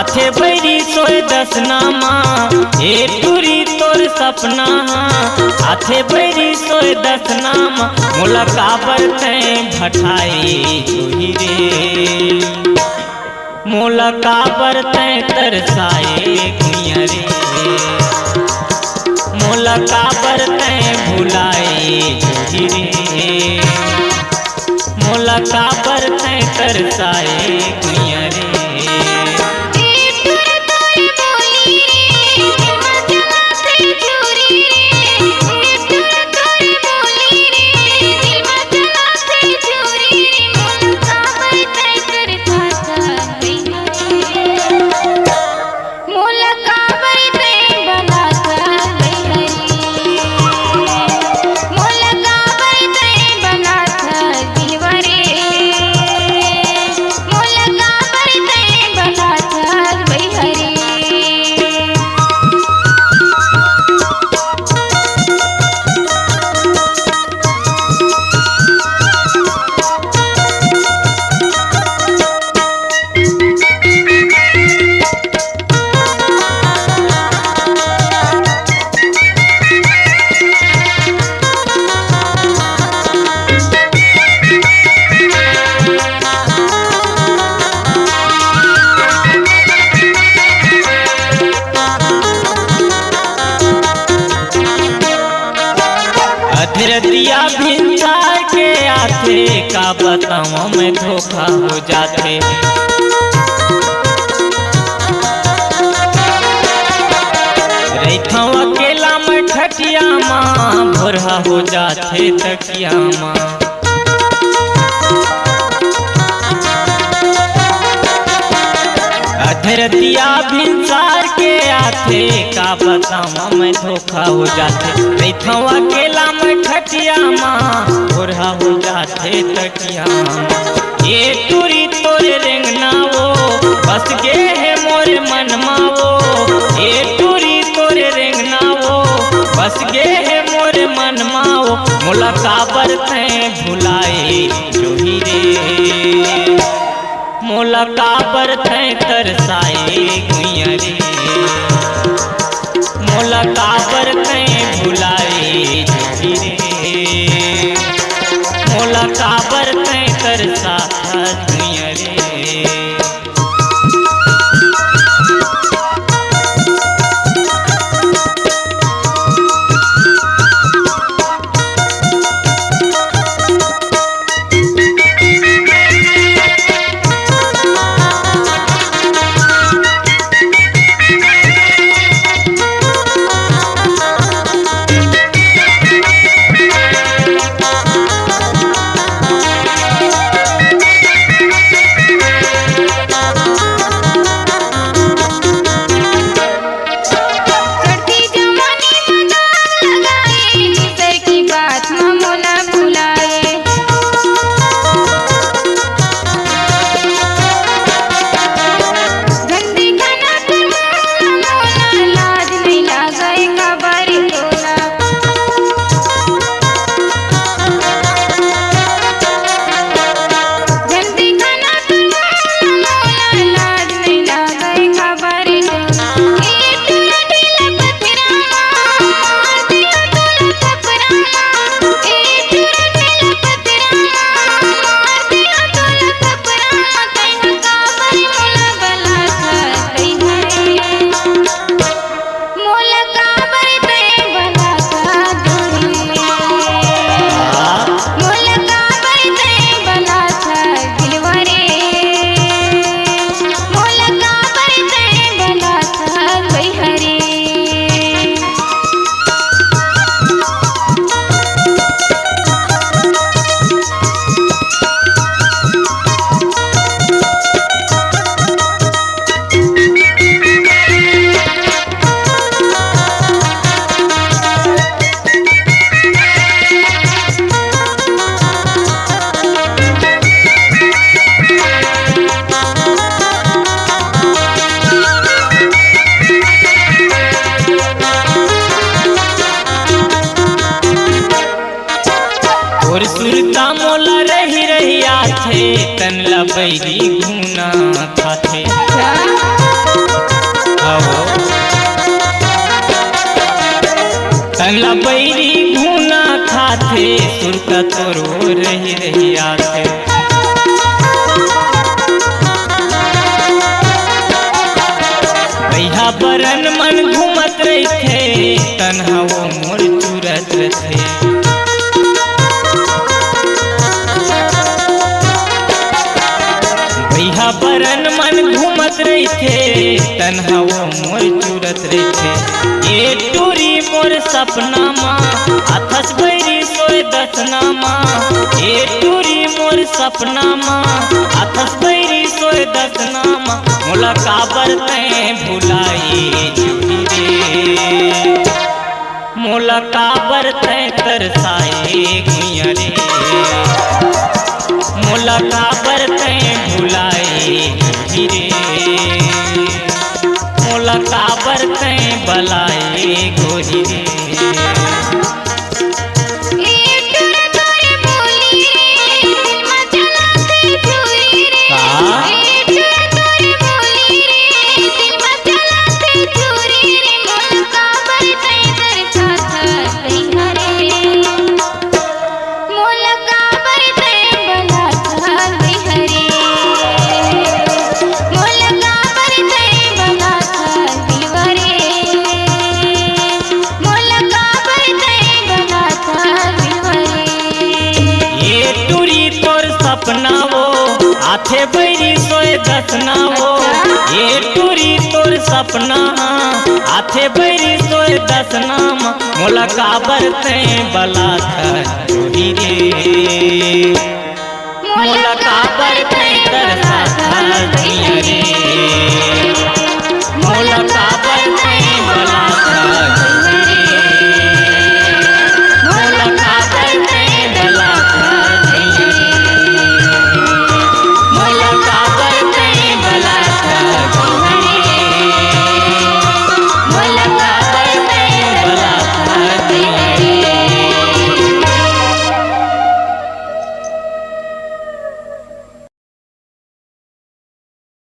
आथे बैरी सोए दसनामा ए टूरी तोर सपना आथे बैरी सोए दसनामा मोला काबर तैं भठाई जोही रे मोला काबर तैं तरसाए गुइया रे मोला काबर तैं भुलाए जोही रे मोला काबर तैं तरसाए गुइया रे। रतिया भिंसा के आथे का बताऊं मैं धोखा हो जाते रैथवा अकेला में ठटिया माँ भोरहा हो जाते तकिया माँ अधरतिया भिंसार के आथे का बताऊं मैं धोखा हो जाते रैथवा अकेला में ठटिया माँ भोरहा हो जाते तकिया ये टूरी तोरे रेंगना वो बस गे है मोरे मनमा वो ये टूरी तोरे रेंगना वो बस गे है मोरे मनमा वो मोला काबर तैं भुलाए जोही रे मोला काबर तैं तरसाए गुइया रे मोला काबर तैं भुलाए जोही रे मोला काबर तैं तरसाए गुइया रे। और सुरता मोला रही रही आथे तन ला बैरी घूना खाथे तनला बैरी घूना खाथे सुरका तोरो रही रही आथे। भैया बरन मन घूमत रहे तन्हा वो मोर चूरत रहे। भैया बरन मन घूमत रहे तन्हा वो मोर चूरत रहे। ये टूरी मोर सपना माँ अथस बैरी सोए दसना माँ। ये टूरी मोर सपना माँ अथस बैरी सोए दसना माँ। मोला काबर तैं भुलाई जुड़ी रे, मोला काबर तैं तरसाए गुइया रे। मोला काबर तैं भुलाई जुड़ी रे, मोला काबर तैं बलाए गोरी रे। सपना वो आथे बैरी सोए दसना वो। ये टूरी तोर सपना आथे बैरी सोए दसना माँ। मोला काबर तैं बलात जोड़ी रे, मोला काबर तैं तरसात गुइया रे। मोला काबर तैं बलात